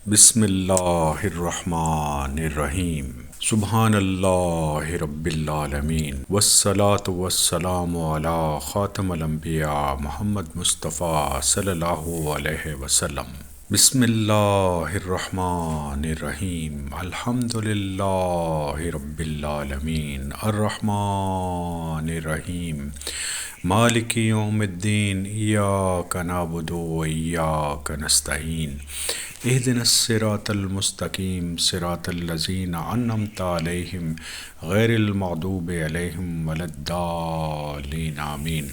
بسم اللہ الرحمن الرحیم سبحان اللہ رب العالمین والصلاة والسلام علی خاتم الانبیاء محمد مصطفیٰ صلی اللہ علیہ وسلم۔ بسم اللہ الرحمن الرحیم الحمد للہ رب العالمین الرحمن الرحیم مالک یوم الدین ایاک نعبد و ایاک نستعین اہدنا الصراط المستقیم صراط الذین انعمت علیہم غیر المغضوب علیہم ولا الضالین آمین۔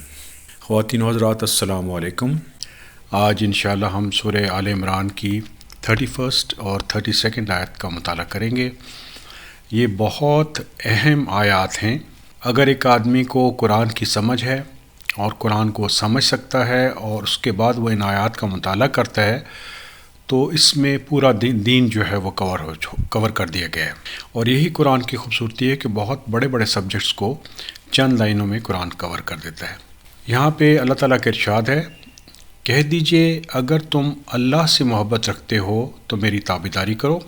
خواتین و حضرات السلام علیکم۔ آج انشاءاللہ ہم سورہ آل عمران کی 31 اور 32 آیت کا مطالعہ کریں گے۔ یہ بہت اہم آیات ہیں۔ اگر ایک آدمی کو قرآن کی سمجھ ہے اور قرآن کو سمجھ سکتا ہے اور اس کے بعد وہ ان آیات کا مطالعہ کرتا ہے تو اس میں پورا دین جو ہے وہ کور کر دیا گیا ہے۔ اور یہی قرآن کی خوبصورتی ہے کہ بہت بڑے بڑے سبجیکٹس کو چند لائنوں میں قرآن کور کر دیتا ہے۔ یہاں پہ اللہ تعالیٰ کا ارشاد ہے، کہہ دیجئے اگر تم اللہ سے محبت رکھتے ہو تو میری تابعداری کرو،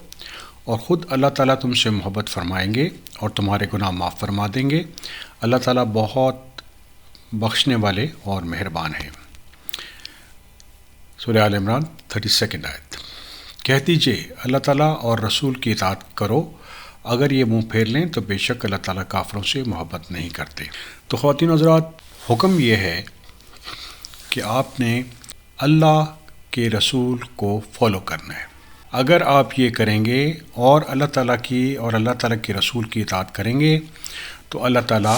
اور خود اللہ تعالیٰ تم سے محبت فرمائیں گے اور تمہارے گناہ معاف فرما دیں گے۔ اللہ تعالیٰ بہت بخشنے والے اور مہربان ہیں۔ سورہ آل عمران 32 آیت۔ کہہ دیجئے اللہ تعالیٰ اور رسول کی اطاعت کرو، اگر یہ منہ پھیر لیں تو بے شک اللہ تعالیٰ کافروں سے محبت نہیں کرتے۔ تو خواتین و حضرات، حکم یہ ہے کہ آپ نے اللہ کے رسول کو فالو کرنا ہے۔ اگر آپ یہ کریں گے اور اللہ تعالیٰ کی اور اللہ تعالیٰ کے رسول کی اطاعت کریں گے تو اللہ تعالیٰ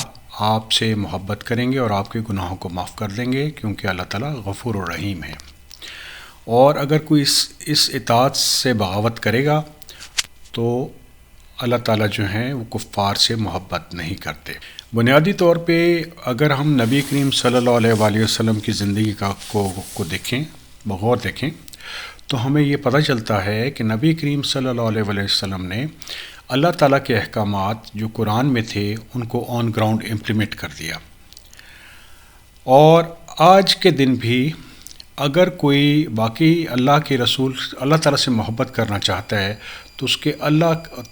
آپ سے محبت کریں گے اور آپ کے گناہوں کو معاف کر دیں گے، کیونکہ اللہ تعالیٰ غفور و رحیم ہے۔ اور اگر کوئی اس اطاعت سے بغاوت کرے گا تو اللہ تعالیٰ جو ہیں وہ کفار سے محبت نہیں کرتے۔ بنیادی طور پہ اگر ہم نبی کریم صلی اللہ علیہ وآلہ وسلم کی زندگی کو دیکھیں، بغور دیکھیں، تو ہمیں یہ پتہ چلتا ہے کہ نبی کریم صلی اللہ علیہ وآلہ وسلم نے اللہ تعالیٰ کے احکامات جو قرآن میں تھے ان کو آن گراؤنڈ امپلیمنٹ کر دیا۔ اور آج کے دن بھی اگر کوئی باقی اللہ کے رسول اللہ تعالیٰ سے محبت کرنا چاہتا ہے تو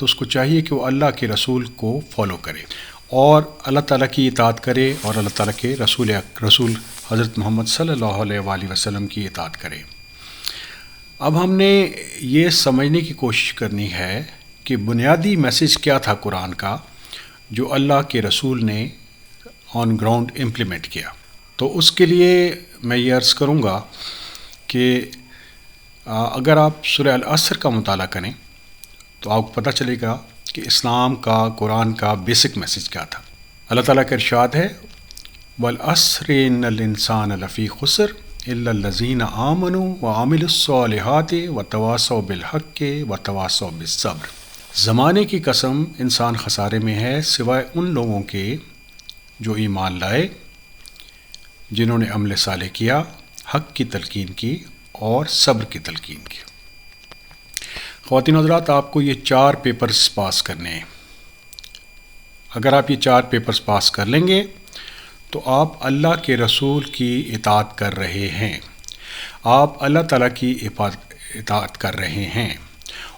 اس کو چاہیے کہ وہ اللہ کے رسول کو فالو کرے اور اللہ تعالیٰ کی اطاعت کرے اور اللہ تعالیٰ کے رسول حضرت محمد صلی اللہ علیہ وآلہ وسلم کی اطاعت کرے۔ اب ہم نے یہ سمجھنے کی کوشش کرنی ہے کہ بنیادی میسیج کیا تھا قرآن کا جو اللہ کے رسول نے آن گراؤنڈ امپلیمنٹ کیا۔ تو اس کے لیے میں یہ عرض کروں گا کہ اگر آپ سورہ العصر کا مطالعہ کریں تو آپ کو پتہ چلے گا کہ اسلام کا قرآن کا بیسک میسیج کیا تھا۔ اللہ تعالیٰ کا ارشاد ہے، وَالْعَصْرِ إِنَّ الْإِنسَانَ لَفِي خُسْرٍ إِلَّا الَّذِينَ آمَنُوا وَعَمِلُوا الصَّالِحَاتِ وَتَوَاصَوْا بِالْحَقِّ وَتَوَاصَوْا بِالصَّبْرِ۔ زمانے کی قسم انسان خسارے میں ہے سوائے ان لوگوں کے جو ایمان لائے، جنہوں نے عمل صالح کیا، حق کی تلقین کی اور صبر کی تلقین کی۔ خواتین و حضرات، آپ کو یہ 4 پیپرز پاس کرنے ہیں۔ اگر آپ یہ 4 پیپرز پاس کر لیں گے تو آپ اللہ کے رسول کی اطاعت کر رہے ہیں، آپ اللہ تعالیٰ کی اطاعت کر رہے ہیں،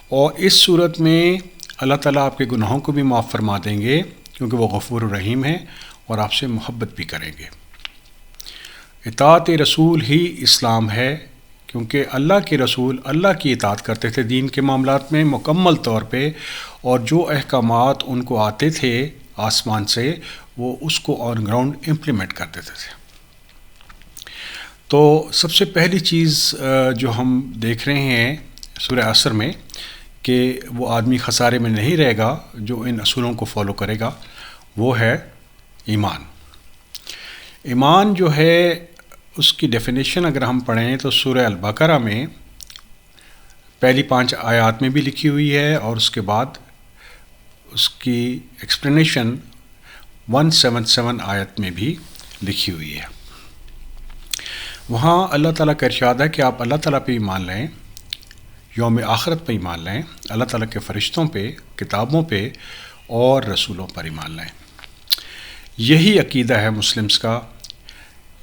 اور اس صورت میں اللہ تعالیٰ آپ کے گناہوں کو بھی معاف فرما دیں گے کیونکہ وہ غفور الرحیم ہیں اور آپ سے محبت بھی کریں گے۔ اطاعت رسول ہی اسلام ہے، کیونکہ اللہ کے رسول اللہ کی اطاعت کرتے تھے دین کے معاملات میں مکمل طور پہ، اور جو احکامات ان کو آتے تھے آسمان سے وہ اس کو آن گراؤنڈ امپلیمنٹ کرتے تھے۔ تو سب سے پہلی چیز جو ہم دیکھ رہے ہیں سورہ عصر میں کہ وہ آدمی خسارے میں نہیں رہے گا جو ان اصولوں کو فالو کرے گا، وہ ہے ایمان۔ ایمان جو ہے اس کی ڈیفینیشن اگر ہم پڑھیں تو سورہ البقرہ میں پہلی 5 آیات میں بھی لکھی ہوئی ہے، اور اس کے بعد اس کی ایکسپلینیشن 177 آیت میں بھی لکھی ہوئی ہے۔ وہاں اللہ تعالیٰ کا ارشاد ہے کہ آپ اللہ تعالیٰ پہ ایمان لائیں، یوم آخرت پہ ایمان لائیں، اللہ تعالیٰ کے فرشتوں پہ، کتابوں پہ اور رسولوں پر ایمان لائیں۔ یہی عقیدہ ہے مسلمز کا،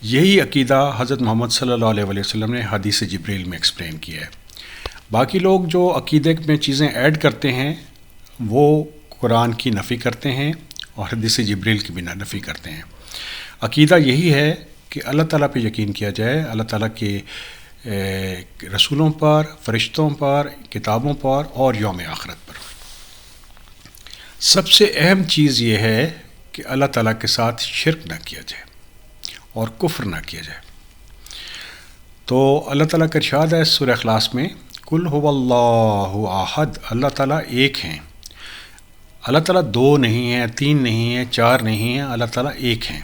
یہی عقیدہ حضرت محمد صلی اللہ علیہ وسلم نے حدیث جبریل میں ایکسپلین کیا ہے۔ باقی لوگ جو عقیدے میں چیزیں ایڈ کرتے ہیں وہ قرآن کی نفی کرتے ہیں اور حدیث جبریل کی بھی نفی کرتے ہیں۔ عقیدہ یہی ہے کہ اللہ تعالیٰ پہ یقین کیا جائے، اللہ تعالیٰ کے رسولوں پر، فرشتوں پر، کتابوں پر اور یوم آخرت پر۔ سب سے اہم چیز یہ ہے کہ اللہ تعالیٰ کے ساتھ شرک نہ کیا جائے اور کفر نہ کیا جائے۔ تو اللہ تعالیٰ کا ارشاد ہے سورہ اخلاص میں، قل هو اللہ احد، اللہ تعالیٰ ایک ہیں۔ اللہ تعالیٰ دو نہیں ہیں، تین نہیں ہیں، چار نہیں ہیں، اللہ تعالیٰ ایک ہیں۔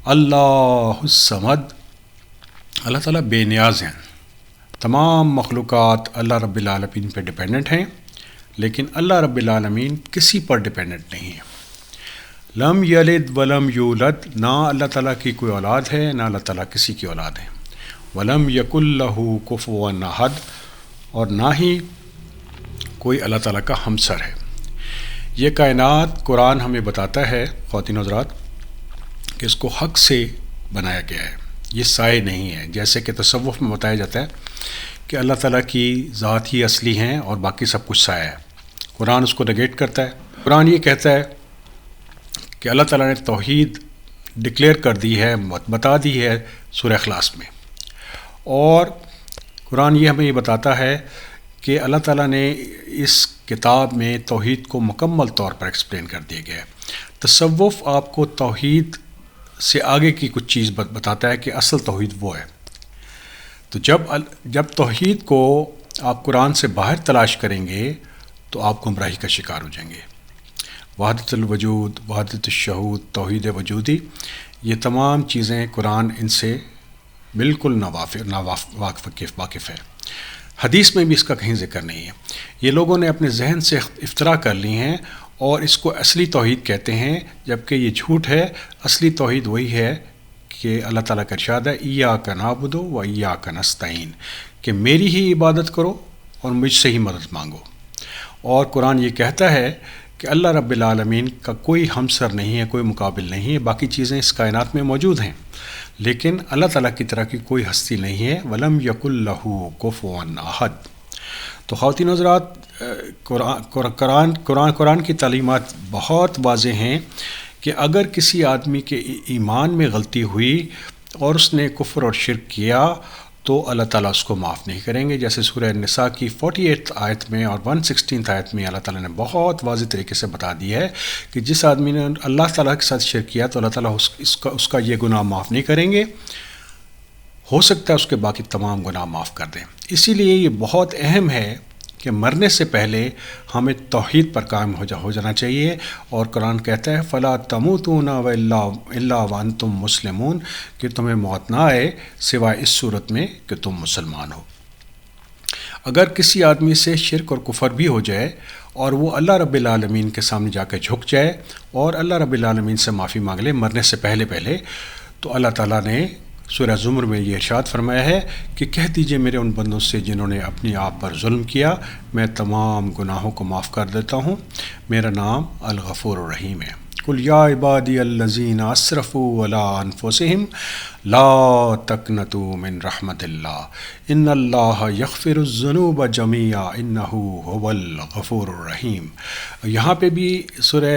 اللہ الصمد، اللہ تعالیٰ بے نیاز ہیں۔ تمام مخلوقات اللہ رب العالمین پہ ڈیپینڈنٹ ہیں، لیکن اللہ رب العالمین کسی پر ڈیپینڈنٹ نہیں ہے۔ لم یلد ولم یولد، نہ اللہ تعالیٰ کی کوئی اولاد ہے، نہ اللہ تعالیٰ کسی کی اولاد ہے۔ ولم یکن لہ کفوا احد، اور نہ ہی کوئی اللہ تعالیٰ کا ہمسر ہے۔ یہ کائنات قرآن ہمیں بتاتا ہے خواتین و حضرات کہ اس کو حق سے بنایا گیا ہے، یہ سائے نہیں ہے، جیسے کہ تصوف میں بتایا جاتا ہے کہ اللہ تعالیٰ کی ذات ہی اصلی ہیں اور باقی سب کچھ سایہ ہے۔ قرآن اس کو نگیٹ کرتا ہے۔ قرآن یہ کہتا ہے کہ اللہ تعالیٰ نے توحید ڈکلیئر کر دی ہے، بتا دی ہے سورہ اخلاص میں، اور قرآن یہ ہمیں یہ بتاتا ہے کہ اللہ تعالیٰ نے اس کتاب میں توحید کو مکمل طور پر ایکسپلین کر دیا گیا ہے۔ تصوف آپ کو توحید سے آگے کی کچھ چیز بتاتا ہے کہ اصل توحید وہ ہے۔ تو جب توحید کو آپ قرآن سے باہر تلاش کریں گے تو آپ گمراہی کا شکار ہو جائیں گے۔ وحدت الوجود، وحدت الشہود، توحید وجودی، یہ تمام چیزیں قرآن ان سے بالکل واقف ہے۔ حدیث میں بھی اس کا کہیں ذکر نہیں ہے۔ یہ لوگوں نے اپنے ذہن سے افتراء کر لی ہیں اور اس کو اصلی توحید کہتے ہیں، جبکہ یہ جھوٹ ہے۔ اصلی توحید وہی ہے کہ اللہ تعالیٰ کا ارشاد ہے ایاک نعبد و ایاک نستعین، کہ میری ہی عبادت کرو اور مجھ سے ہی مدد مانگو۔ اور قرآن یہ کہتا ہے کہ اللہ رب العالمین کا کوئی ہمسر نہیں ہے، کوئی مقابل نہیں ہے۔ باقی چیزیں اس کائنات میں موجود ہیں، لیکن اللہ تعالیٰ کی طرح کی کوئی ہستی نہیں ہے۔ ولم یکن لہ کفوا احد۔ تو خواتین حضرات، قرآن کی تعلیمات بہت واضح ہیں کہ اگر کسی آدمی کے ایمان میں غلطی ہوئی اور اس نے کفر اور شرک کیا تو اللہ تعالیٰ اس کو معاف نہیں کریں گے۔ جیسے سورہ النساء کی 48 آیت میں اور 116 آیت میں اللہ تعالیٰ نے بہت واضح طریقے سے بتا دیا ہے کہ جس آدمی نے اللہ تعالیٰ کے ساتھ شرک کیا تو اللہ تعالیٰ اس کا یہ گناہ معاف نہیں کریں گے، ہو سکتا ہے اس کے باقی تمام گناہ معاف کر دیں۔ اسی لیے یہ بہت اہم ہے کہ مرنے سے پہلے ہمیں توحید پر قائم ہو جانا چاہیے، اور قرآن کہتا ہے فَلَا تَمُوتُونَ إِلَّا وَأَنْتُمْ مُسْلِمُونَ، کہ تمہیں موت نہ آئے سوائے اس صورت میں کہ تم مسلمان ہو۔ اگر کسی آدمی سے شرک اور کفر بھی ہو جائے اور وہ اللہ رب العالمین کے سامنے جا کے جھک جائے اور اللہ رب العالمین سے معافی مانگ لے مرنے سے پہلے، تو اللہ تعالیٰ نے سورہ زمر میں یہ ارشاد فرمایا ہے کہ کہہ دیجئے میرے ان بندوں سے جنہوں نے اپنی آپ پر ظلم کیا، میں تمام گناہوں کو معاف کر دیتا ہوں، میرا نام الغفور الرحیم ہے۔ قل یا عبادی الذین اسرفوا علی انفسہم لا تقنطوا من رحمت اللہ ان اللہ یغفر الذنوب جمیعا انہ هو الغفور الرحیم۔ یہاں پہ بھی سورہ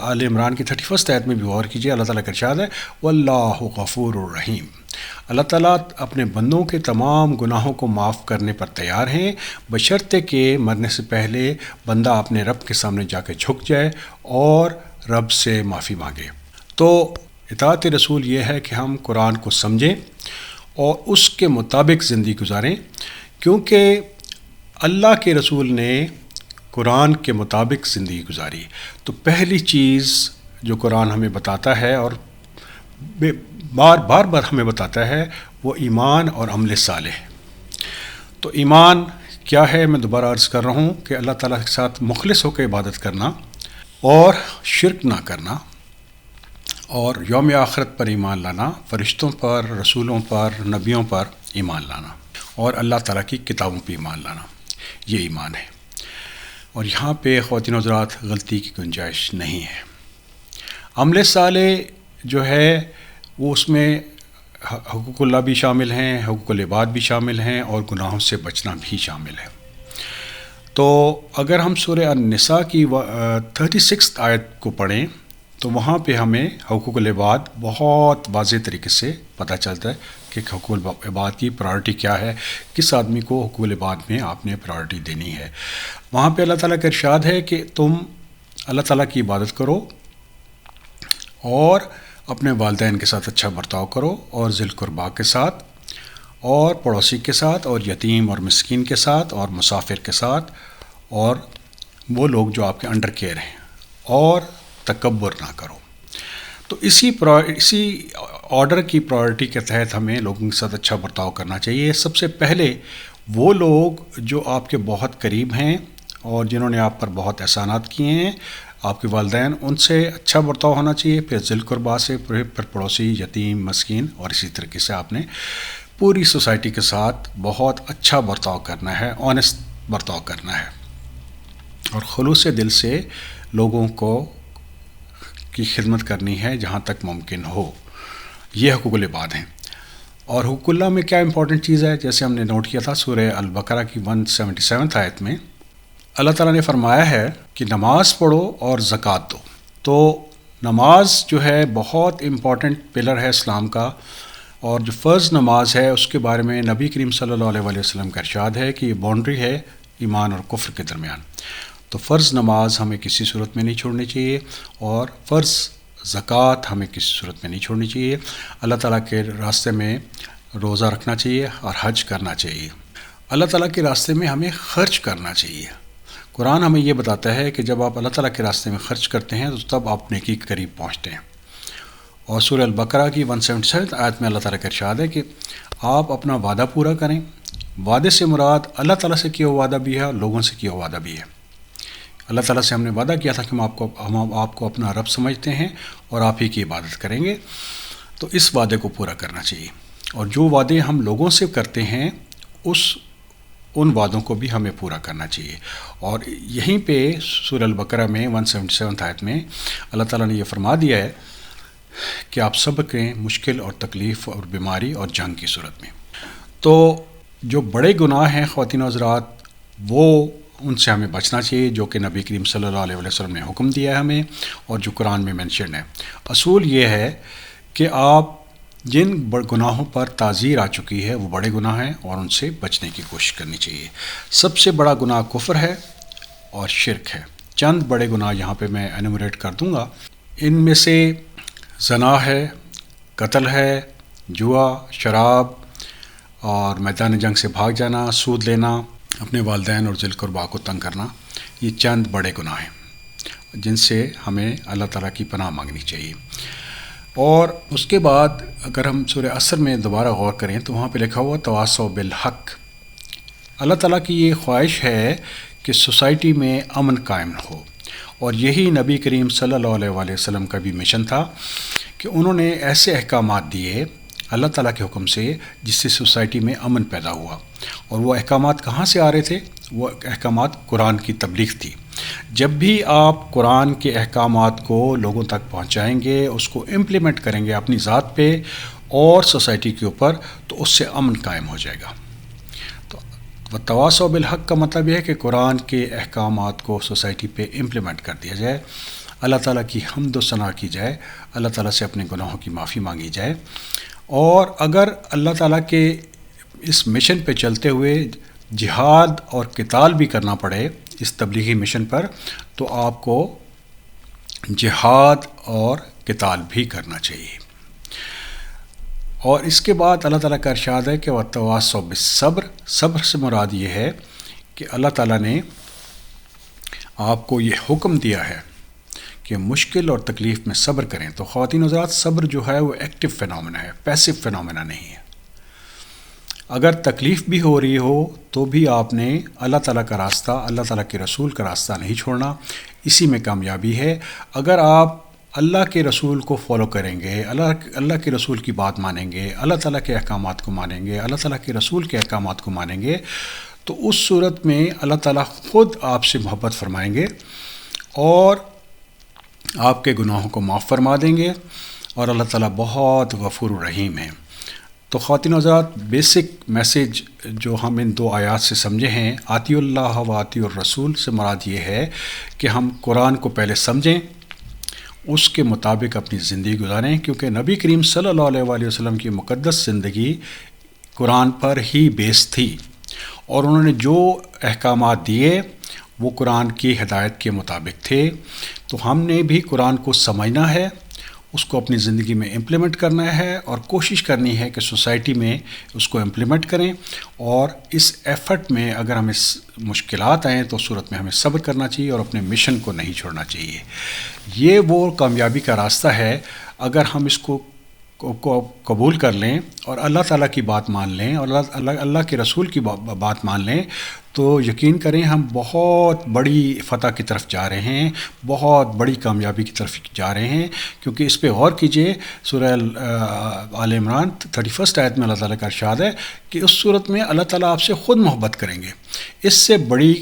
آل عمران کی 31 آیت میں بھی غور کیجیے، اللہ تعالیٰ کا ارشاد ہے واللہ غفور الرحیم۔ اللہ تعالیٰ اپنے بندوں کے تمام گناہوں کو معاف کرنے پر تیار ہیں، بشرطے کہ مرنے سے پہلے بندہ اپنے رب کے سامنے جا کے جھک جائے اور رب سے معافی مانگے۔ تو اطاعت رسول یہ ہے کہ ہم قرآن کو سمجھیں اور اس کے مطابق زندگی گزاریں، کیونکہ اللہ کے رسول نے قرآن کے مطابق زندگی گزاری۔ تو پہلی چیز جو قرآن ہمیں بتاتا ہے اور بار بار ہمیں بتاتا ہے وہ ایمان اور عمل صالح۔ تو ایمان کیا ہے؟ میں دوبارہ عرض کر رہا ہوں کہ اللہ تعالیٰ کے ساتھ مخلص ہو کے عبادت کرنا اور شرک نہ کرنا، اور یوم آخرت پر ایمان لانا، فرشتوں پر، رسولوں پر، نبیوں پر ایمان لانا، اور اللہ تعالیٰ کی کتابوں پہ ایمان لانا، یہ ایمان ہے۔ اور یہاں پہ خواتین و حضرات غلطی کی گنجائش نہیں ہے۔ عمل صالح جو ہے وہ اس میں حقوق اللہ بھی شامل ہیں، حقوق العباد بھی شامل ہیں، اور گناہوں سے بچنا بھی شامل ہے۔ تو اگر ہم سورہ النساء کی 36 آیت کو پڑھیں تو وہاں پہ ہمیں حقوق العباد بہت واضح طریقے سے پتہ چلتا ہے کہ حقوق العباد کی پرائرٹی کیا ہے، کس آدمی کو حقوق العباد میں آپ نے پرائرٹی دینی ہے۔ وہاں پہ اللہ تعالیٰ کا ارشاد ہے کہ تم اللہ تعالیٰ کی عبادت کرو اور اپنے والدین کے ساتھ اچھا برتاؤ کرو، اور ذی القربا کے ساتھ، اور پڑوسی کے ساتھ، اور یتیم اور مسکین کے ساتھ، اور مسافر کے ساتھ، اور وہ لوگ جو آپ کے انڈر کیئر ہیں، اور تکبر نہ کرو۔ تو اسی آرڈر کی پرائرٹی کے تحت ہمیں لوگوں کے ساتھ اچھا برتاؤ کرنا چاہیے۔ سب سے پہلے وہ لوگ جو آپ کے بہت قریب ہیں اور جنہوں نے آپ پر بہت احسانات کیے ہیں، آپ کے والدین، ان سے اچھا برتاؤ ہونا چاہیے، پھر ذی القربا سے، پھر پڑوسی، یتیم، مسکین، اور اسی طریقے سے آپ نے پوری سوسائٹی کے ساتھ بہت اچھا برتاؤ کرنا ہے، آنیسٹ برتاؤ کرنا ہے، اور خلوص دل سے لوگوں کی خدمت کرنی ہے جہاں تک ممکن ہو۔ یہ حقوق العباد ہیں۔ اور حقوق اللہ میں کیا امپورٹنٹ چیز ہے، جیسے ہم نے نوٹ کیا تھا سورہ البقرہ کی 177 آیت میں اللہ تعالیٰ نے فرمایا ہے کہ نماز پڑھو اور زکوٰۃ دو۔ تو نماز جو ہے بہت امپورٹنٹ پلر ہے اسلام کا، اور جو فرض نماز ہے اس کے بارے میں نبی کریم صلی اللہ علیہ وسلم کا ارشاد ہے کہ یہ باؤنڈری ہے ایمان اور کفر کے درمیان۔ تو فرض نماز ہمیں کسی صورت میں نہیں چھوڑنی چاہیے، اور فرض زکوٰۃ ہمیں کسی صورت میں نہیں چھوڑنی چاہیے۔ اللہ تعالیٰ کے راستے میں روزہ رکھنا چاہیے اور حج کرنا چاہیے۔ اللہ تعالیٰ کے راستے میں ہمیں خرچ کرنا چاہیے۔ قرآن ہمیں یہ بتاتا ہے کہ جب آپ اللہ تعالیٰ کے راستے میں خرچ کرتے ہیں تو تب آپ نیکی کے قریب پہنچتے ہیں۔ اور سورہ البقرہ کی 177 آیت میں اللہ تعالیٰ کا ارشاد ہے کہ آپ اپنا وعدہ پورا کریں۔ وعدے سے مراد اللہ تعالیٰ سے کیا ہوا وعدہ بھی ہے اور لوگوں سے کیا ہوا وعدہ بھی ہے۔ اللہ تعالیٰ سے ہم نے وعدہ کیا تھا کہ ہم آپ کو اپنا رب سمجھتے ہیں اور آپ ہی کی عبادت کریں گے، تو اس وعدے کو پورا کرنا چاہیے۔ اور جو وعدے ہم لوگوں سے کرتے ہیں ان وعدوں کو بھی ہمیں پورا کرنا چاہیے۔ اور یہیں پہ سورہ البقرہ میں 177 آیت میں اللہ تعالیٰ نے یہ فرما دیا ہے کہ آپ صبر کریں مشکل اور تکلیف اور بیماری اور جنگ کی صورت میں۔ تو جو بڑے گناہ ہیں خواتین و حضرات، وہ ان سے ہمیں بچنا چاہیے، جو کہ نبی کریم صلی اللہ علیہ وسلم نے حکم دیا ہے ہمیں، اور جو قرآن میں مینشن ہے۔ اصول یہ ہے کہ آپ جن گناہوں پر تعزیر آ چکی ہے وہ بڑے گناہ ہیں، اور ان سے بچنے کی کوشش کرنی چاہیے۔ سب سے بڑا گناہ کفر ہے اور شرک ہے۔ چند بڑے گناہ یہاں پہ میں انیموریٹ کر دوں گا۔ ان میں سے زنا ہے، قتل ہے، جوا، شراب، اور میدان جنگ سے بھاگ جانا، سود لینا، اپنے والدین اور ذی القربا کو تنگ کرنا، یہ چند بڑے گناہ ہیں جن سے ہمیں اللہ تعالیٰ کی پناہ مانگنی چاہیے۔ اور اس کے بعد اگر ہم سورہ عصر میں دوبارہ غور کریں تو وہاں پہ لکھا ہوا تواصوا بالحق۔ اللہ تعالیٰ کی یہ خواہش ہے کہ سوسائٹی میں امن قائم ہو، اور یہی نبی کریم صلی اللہ علیہ وسلم کا بھی مشن تھا کہ انہوں نے ایسے احکامات دیے اللہ تعالیٰ کے حکم سے جس سے سوسائٹی میں امن پیدا ہوا۔ اور وہ احکامات کہاں سے آ رہے تھے؟ وہ احکامات قرآن کی تبلیغ تھی۔ جب بھی آپ قرآن کے احکامات کو لوگوں تک پہنچائیں گے، اس کو امپلیمنٹ کریں گے اپنی ذات پہ اور سوسائٹی کے اوپر، تو اس سے امن قائم ہو جائے گا۔ تو تواصوا بالحق کا مطلب یہ ہے کہ قرآن کے احکامات کو سوسائٹی پہ امپلیمنٹ کر دیا جائے، اللہ تعالیٰ کی حمد و ثنا کی جائے، اللہ تعالیٰ سے اپنے گناہوں کی معافی مانگی جائے۔ اور اگر اللہ تعالیٰ کے اس مشن پہ چلتے ہوئے جہاد اور قتال بھی کرنا پڑے اس تبلیغی مشن پر، تو آپ کو جہاد اور قتال بھی کرنا چاہیے۔ اور اس کے بعد اللہ تعالیٰ کا ارشاد ہے کہ وَتَوَاصَوْا بِالصَّبْرِ، صبر سے مراد یہ ہے کہ اللہ تعالیٰ نے آپ کو یہ حکم دیا ہے کہ مشکل اور تکلیف میں صبر کریں۔ تو خواتین حضرات، صبر جو ہے وہ ایکٹیو فینومینا ہے، پیسو فینومینا نہیں ہے۔ اگر تکلیف بھی ہو رہی ہو تو بھی آپ نے اللہ تعالیٰ کا راستہ، اللہ تعالیٰ کے رسول کا راستہ نہیں چھوڑنا، اسی میں کامیابی ہے۔ اگر آپ اللہ کے رسول کو فالو کریں گے، اللہ کے رسول کی بات مانیں گے، اللہ تعالیٰ کے احکامات کو مانیں گے، اللہ تعالیٰ کے رسول کے احکامات کو مانیں گے، تو اس صورت میں اللہ تعالیٰ خود آپ سے محبت فرمائیں گے اور آپ کے گناہوں کو معاف فرما دیں گے، اور اللہ تعالیٰ بہت غفور الرحیم ہے۔ تو خواتین و حضرات، بیسک میسیج جو ہم ان دو آیات سے سمجھے ہیں، آتی اللہ و آتی الرسول سے مراد یہ ہے کہ ہم قرآن کو پہلے سمجھیں، اس کے مطابق اپنی زندگی گزاریں، کیونکہ نبی کریم صلی اللہ علیہ وآلہ وسلم کی مقدس زندگی قرآن پر ہی بیس تھی، اور انہوں نے جو احکامات دیے وہ قرآن کی ہدایت کے مطابق تھے۔ تو ہم نے بھی قرآن کو سمجھنا ہے، اس کو اپنی زندگی میں امپلیمنٹ کرنا ہے، اور کوشش کرنی ہے کہ سوسائٹی میں اس کو امپلیمنٹ کریں، اور اس ایفرٹ میں اگر ہمیں مشکلات آئیں تو صورت میں ہمیں صبر کرنا چاہیے اور اپنے مشن کو نہیں چھوڑنا چاہیے۔ یہ وہ کامیابی کا راستہ ہے اگر ہم اس کو قبول کر لیں اور اللہ تعالیٰ کی بات مان لیں اور اللہ کے رسول کی بات مان لیں، تو یقین کریں ہم بہت بڑی فتح کی طرف جا رہے ہیں، بہت بڑی کامیابی کی طرف جا رہے ہیں۔ کیونکہ اس پہ غور کیجئے، سورہ آل عمران 31 آیت میں اللہ تعالیٰ کا ارشاد ہے کہ اس صورت میں اللہ تعالیٰ آپ سے خود محبت کریں گے۔ اس سے بڑی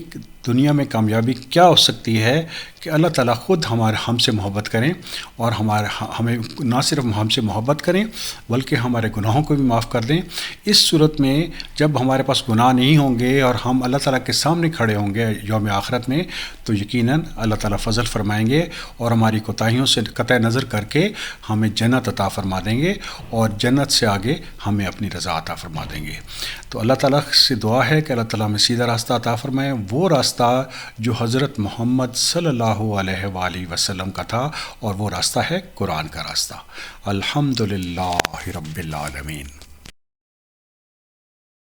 دنیا میں کامیابی کیا ہو سکتی ہے کہ اللہ تعالیٰ خود ہم سے محبت کریں، اور ہمیں نہ صرف ہم سے محبت کریں بلکہ ہمارے گناہوں کو بھی معاف کر دیں۔ اس صورت میں جب ہمارے پاس گناہ نہیں ہوں گے اور ہم اللہ تعالیٰ کے سامنے کھڑے ہوں گے یوم آخرت میں، تو یقیناً اللہ تعالیٰ فضل فرمائیں گے اور ہماری کوتاہیوں سے قطع نظر کر کے ہمیں جنت عطا فرما دیں گے، اور جنت سے آگے ہمیں اپنی رضا عطا فرما دیں گے۔ تو اللہ تعالیٰ سے دعا ہے کہ اللہ تعالیٰ ہمیں سیدھا راستہ عطا فرمائے، وہ راستہ جو حضرت محمد صلی اللہ علیہ وآلہ وسلم کا تھا، اور وہ راستہ ہے قرآن کا راستہ۔ الحمدللہ رب العالمین۔